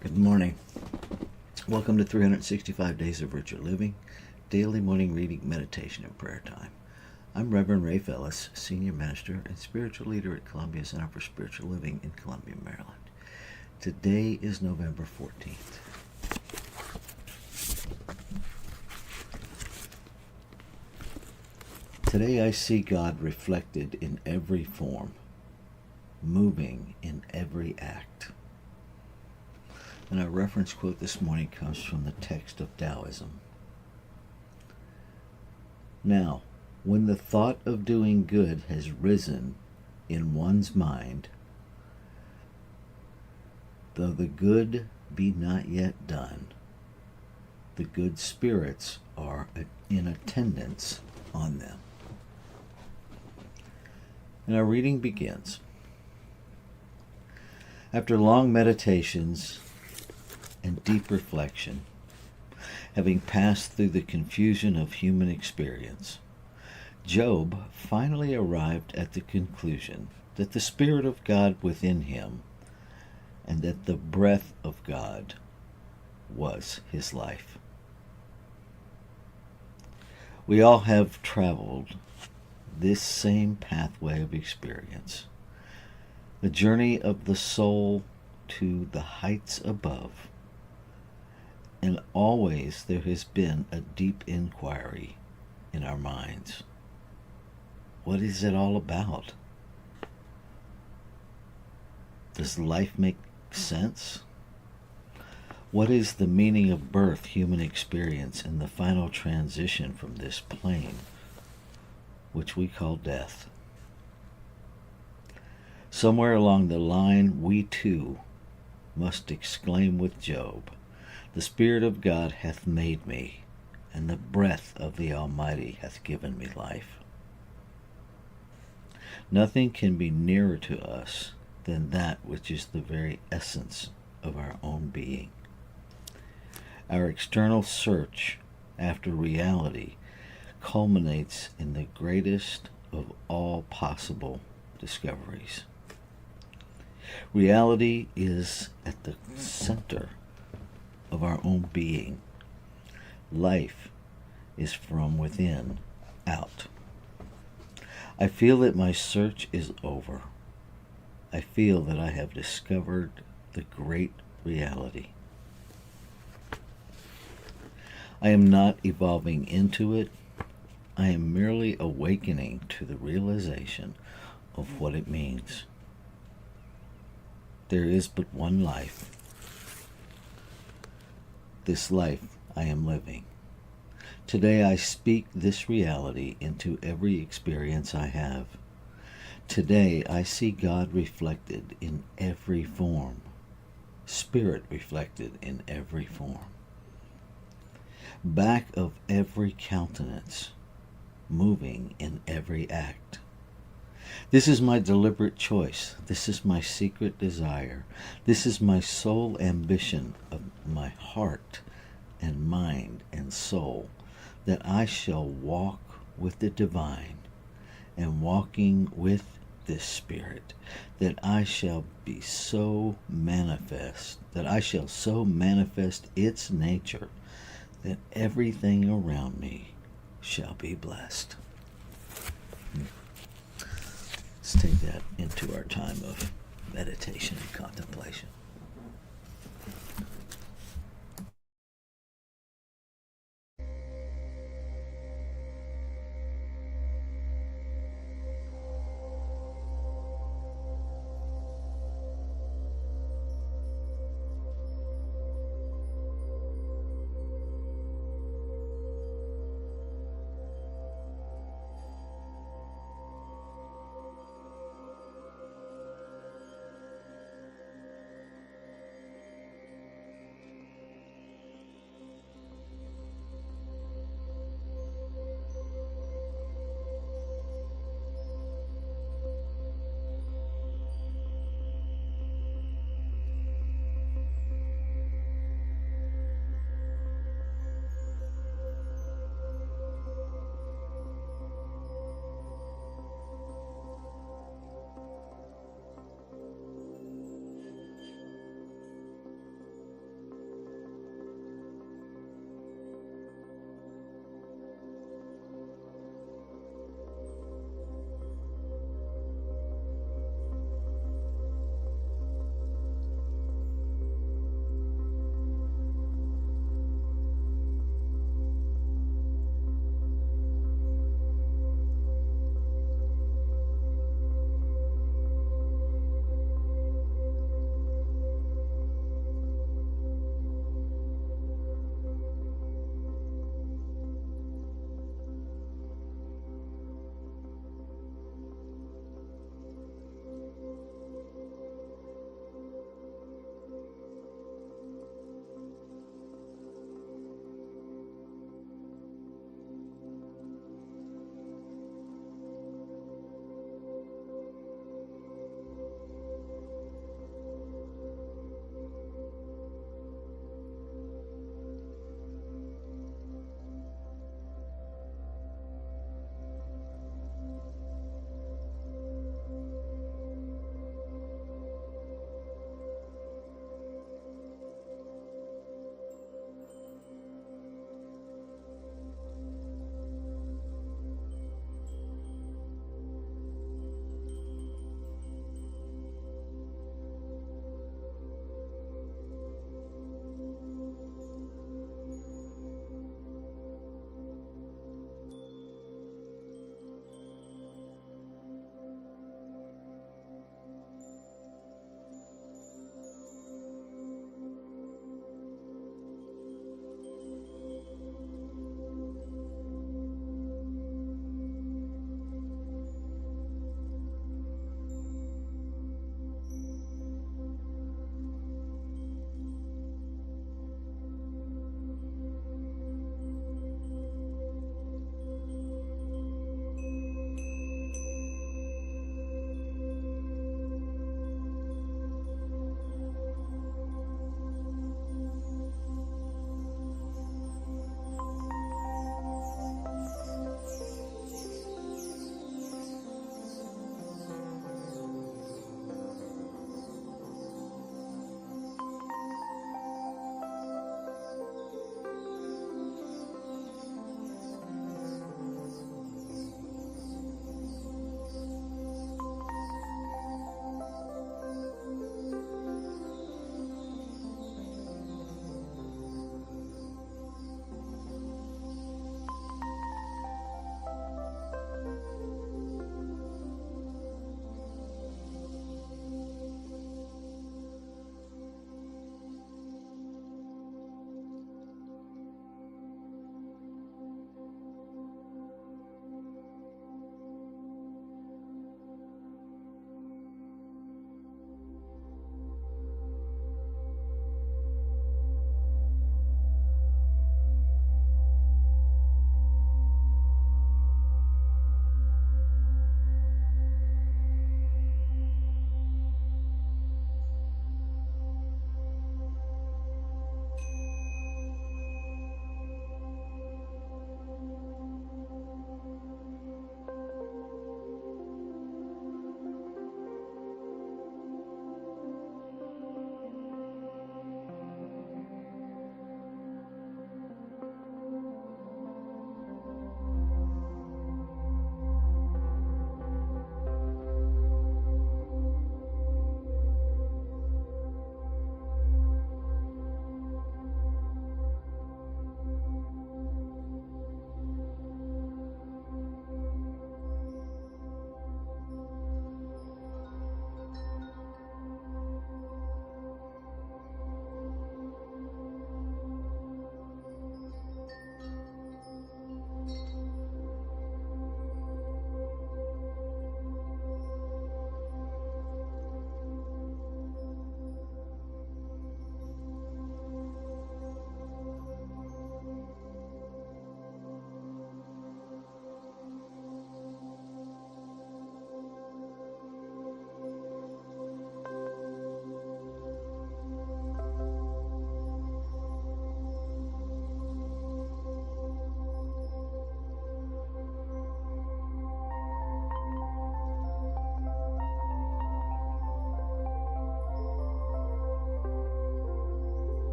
Good morning. Welcome to 365 Days of Virtual Living, daily morning reading, meditation, and prayer time. I'm Reverend Ray Fellis, Senior Minister and Spiritual Leader at Columbia Center for Spiritual Living in Columbia, Maryland. Today is November 14th. Today I see God reflected in every form, moving in every act. And our reference quote this morning comes from the text of Taoism. Now, when the thought of doing good has risen in one's mind, though the good be not yet done, the good spirits are in attendance on them. And our reading begins. After long meditations and deep reflection, having passed through the confusion of human experience, Job finally arrived at the conclusion that the Spirit of God within him and that the breath of God was his life. We all have traveled this same pathway of experience, the journey of the soul to the heights above. And always there has been a deep inquiry in our minds. What is it all about? Does life make sense? What is the meaning of birth, human experience, and the final transition from this plane, which we call death? Somewhere along the line, we too must exclaim with Job, "The Spirit of God hath made me, and the breath of the Almighty hath given me life." Nothing can be nearer to us than that which is the very essence of our own being. Our external search after reality culminates in the greatest of all possible discoveries. Reality is at the center of our own being. Life is from within out. I feel that my search is over. I feel that I have discovered the great reality. I am not evolving into it. I am merely awakening to the realization of what it means. There is but one life. This life I am living. Today I speak this reality into every experience I have. Today I see God reflected in every form, Spirit reflected in every form. Back of every countenance, moving in every act. This is my deliberate choice. This is my secret desire. This is my sole ambition of my heart and mind and soul, that I shall walk with the divine, and walking with this Spirit, that I shall be so manifest, that I shall so manifest its nature, that everything around me shall be blessed. Let's take that into our time of meditation and contemplation.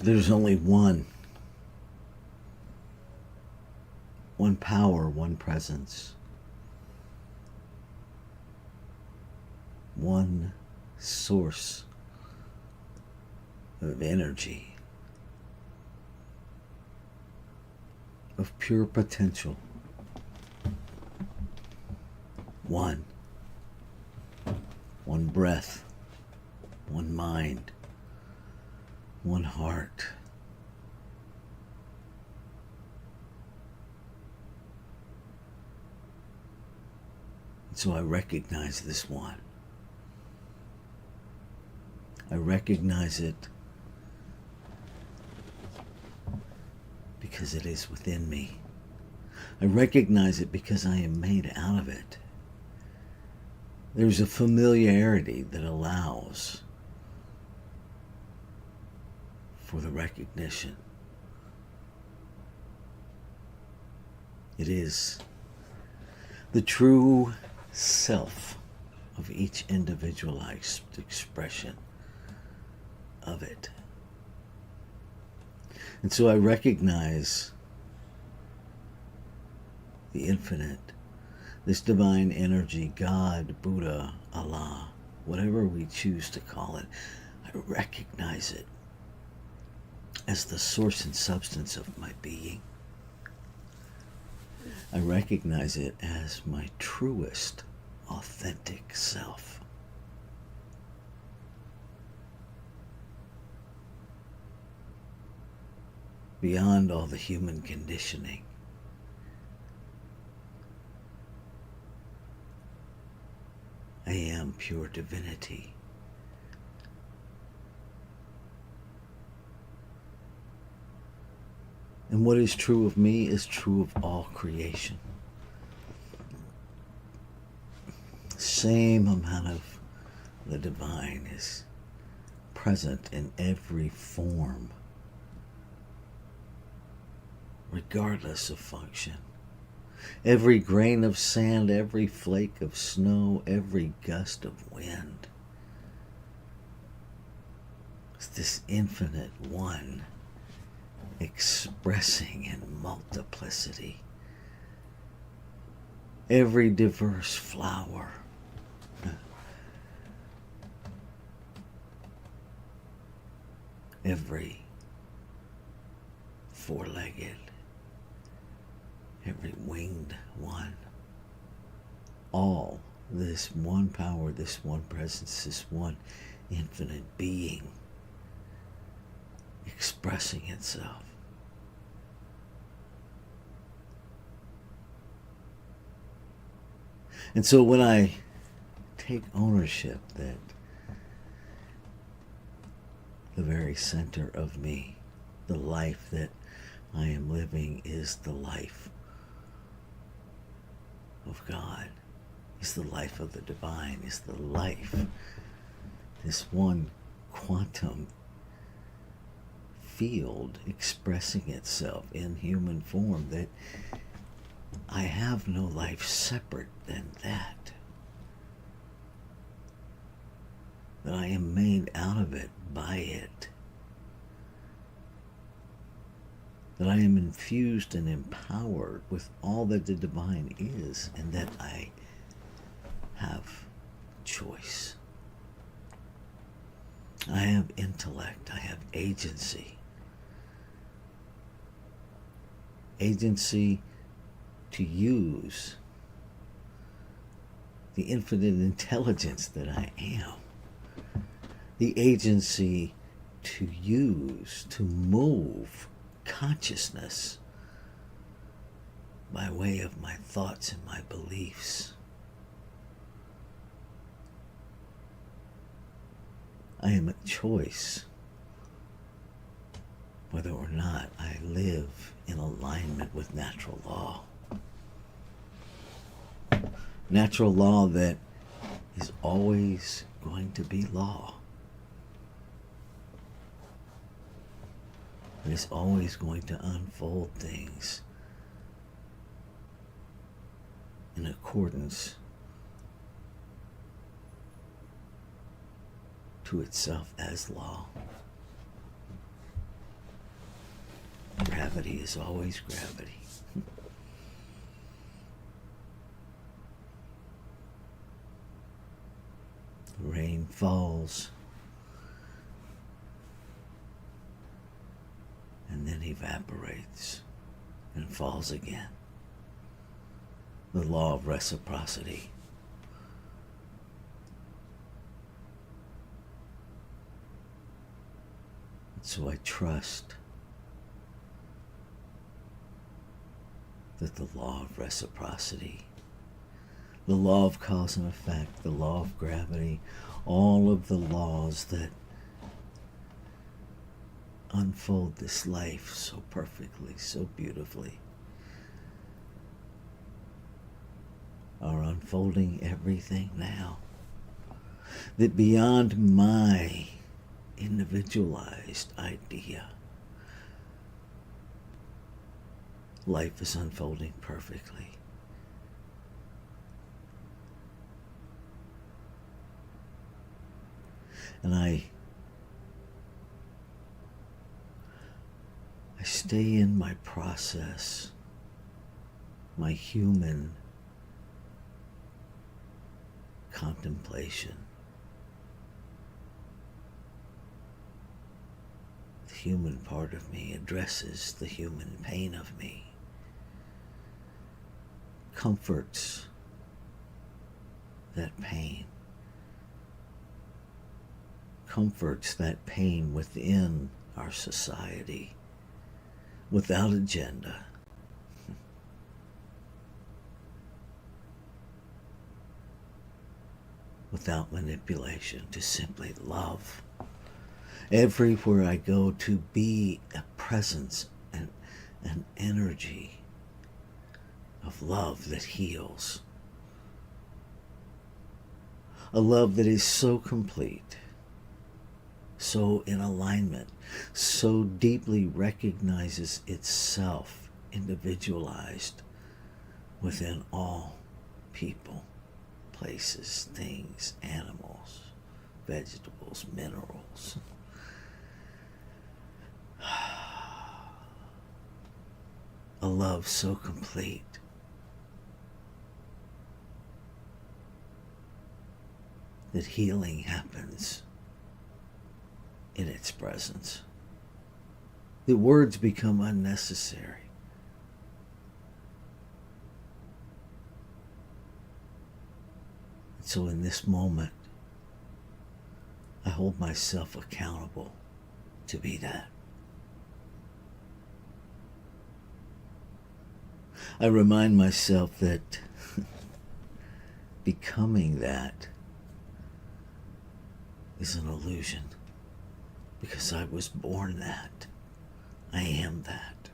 There's only one power, one presence, one source of energy, of pure potential. One breath, one mind, one heart. And so I recognize this one. I recognize it because it is within me. I recognize it because I am made out of it. There's a familiarity that allows for the recognition. It is the true self of each individualized expression of it. And so I recognize the infinite, this divine energy, God, Buddha, Allah, whatever we choose to call it. I recognize it as the source and substance of my being. I recognize it as my truest, authentic self. Beyond all the human conditioning. I am pure divinity. And what is true of me is true of all creation. Same amount of the divine is present in every form, regardless of function. Every grain of sand, every flake of snow, every gust of wind. It's this infinite one expressing in multiplicity. Every diverse flower. Every four-legged, every winged one. All this one power, this one presence, this one infinite being expressing itself. And so when I take ownership that the very center of me, the life that I am living, is the life of God, is the life of the divine, is the life, this one quantum field expressing itself in human form, that I have no life separate than that. That I am made out of it, by it. That I am infused and empowered with all that the divine is, and that I have choice. I have intellect, I have agency. Agency to use the infinite intelligence that I am. The agency to use, to move consciousness by way of my thoughts and my beliefs. I am at choice whether or not I live in alignment with natural law. Natural law that is always going to be law. It is always going to unfold things in accordance to itself as law. gravity is always gravity. The rain falls and then evaporates and falls again. The law of reciprocity. So I trust that the law of reciprocity, the law of cause and effect, the law of gravity, all of the laws that unfold this life so perfectly, so beautifully, are unfolding everything now. That beyond my individualized idea, life is unfolding perfectly. And I stay in my process, my human contemplation. The human part of me addresses the human pain of me, comforts that pain, comforts that pain within our society, without agenda. Without manipulation, to simply love. Everywhere I go, to be a presence and an energy of love that heals. A love that is so complete, so in alignment, so deeply recognizes itself individualized within all people, places, things, animals, vegetables, minerals. A love so complete that healing happens in its presence. The words become unnecessary. And so in this moment, I hold myself accountable to be that. I remind myself that becoming that is an illusion, because I was born that. I am that.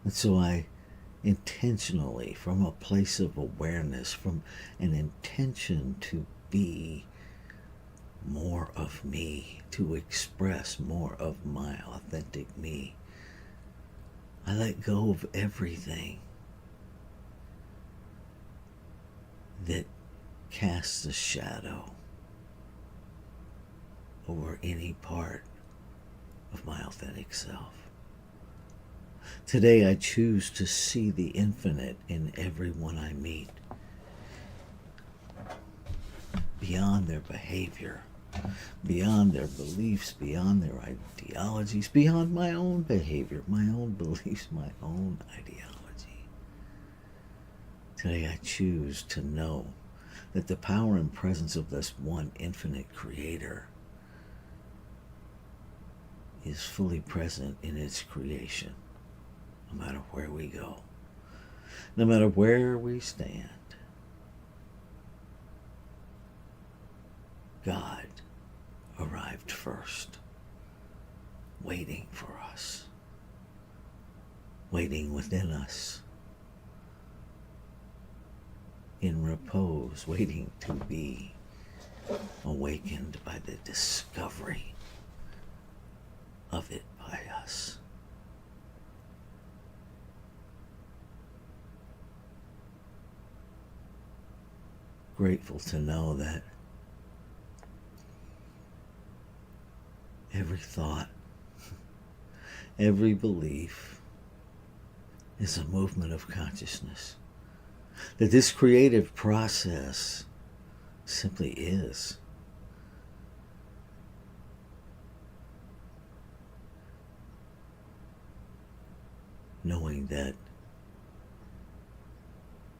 And so I intentionally, from a place of awareness, from an intention to be more of me, to express more of my authentic me, I let go of everything that casts a shadow over any part of my authentic self. Today I choose to see the infinite in everyone I meet, beyond their behavior, beyond their beliefs, beyond their ideologies, beyond my own behavior, my own beliefs, my own ideology. Today I choose to know that the power and presence of this one infinite creator is fully present in its creation, no matter where we go, no matter where we stand. God arrived first, waiting for us, waiting within us, in repose, waiting to be awakened by the discovery of it by us. Grateful to know that every thought, every belief is a movement of consciousness. That this creative process simply is. Knowing that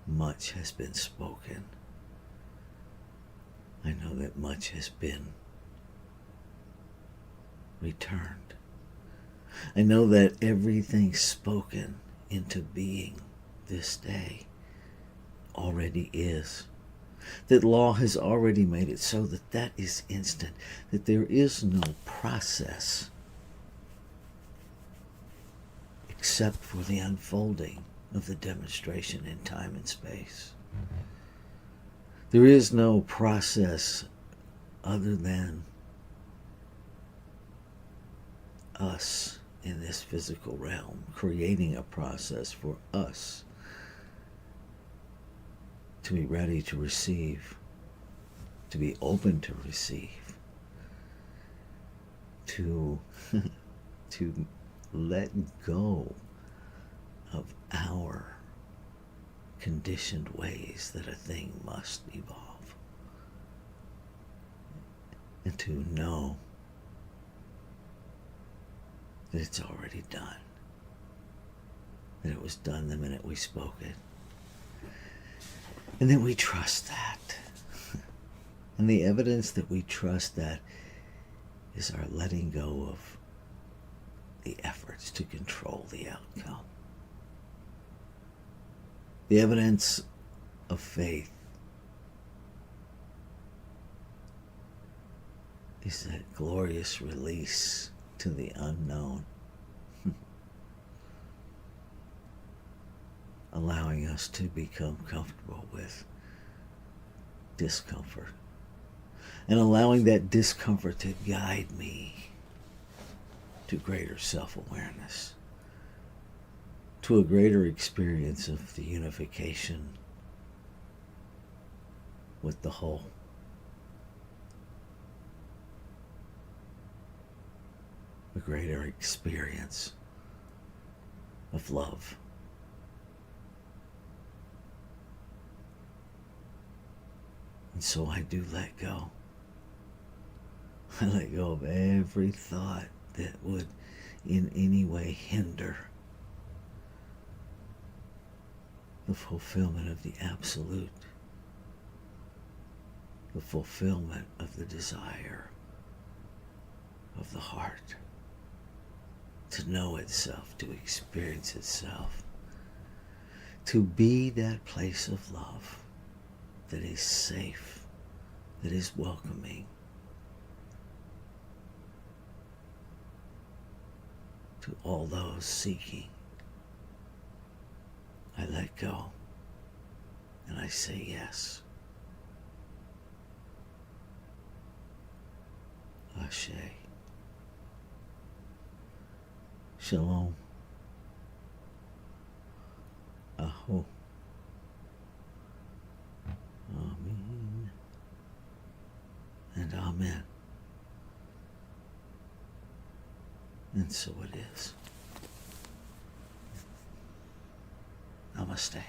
much has been spoken. I know that much has been returned. I know that everything spoken into being this day already is. That law has already made it so that that is instant. That there is no process except for the unfolding of the demonstration in time and space. There is no process other than us in this physical realm, creating a process for us to be ready to receive, to be open to receive, to let go of our conditioned ways that a thing must evolve, and to know that it's already done, that it was done the minute we spoke it, and then we trust that. And the evidence that we trust that is our letting go of the efforts to control the outcome. The evidence of faith is that glorious release to the unknown, allowing us to become comfortable with discomfort, and allowing that discomfort to guide me to greater self-awareness, to a greater experience of the unification with the whole. A greater experience of love. And so I do let go. I let go of every thought that would in any way hinder the fulfillment of the absolute, the fulfillment of the desire of the heart to know itself, to experience itself, to be that place of love that is safe, that is welcoming, to all those seeking. I let go and I say yes. Ashe. Shalom. Aho. Amen. And amen. And so it is. Namaste.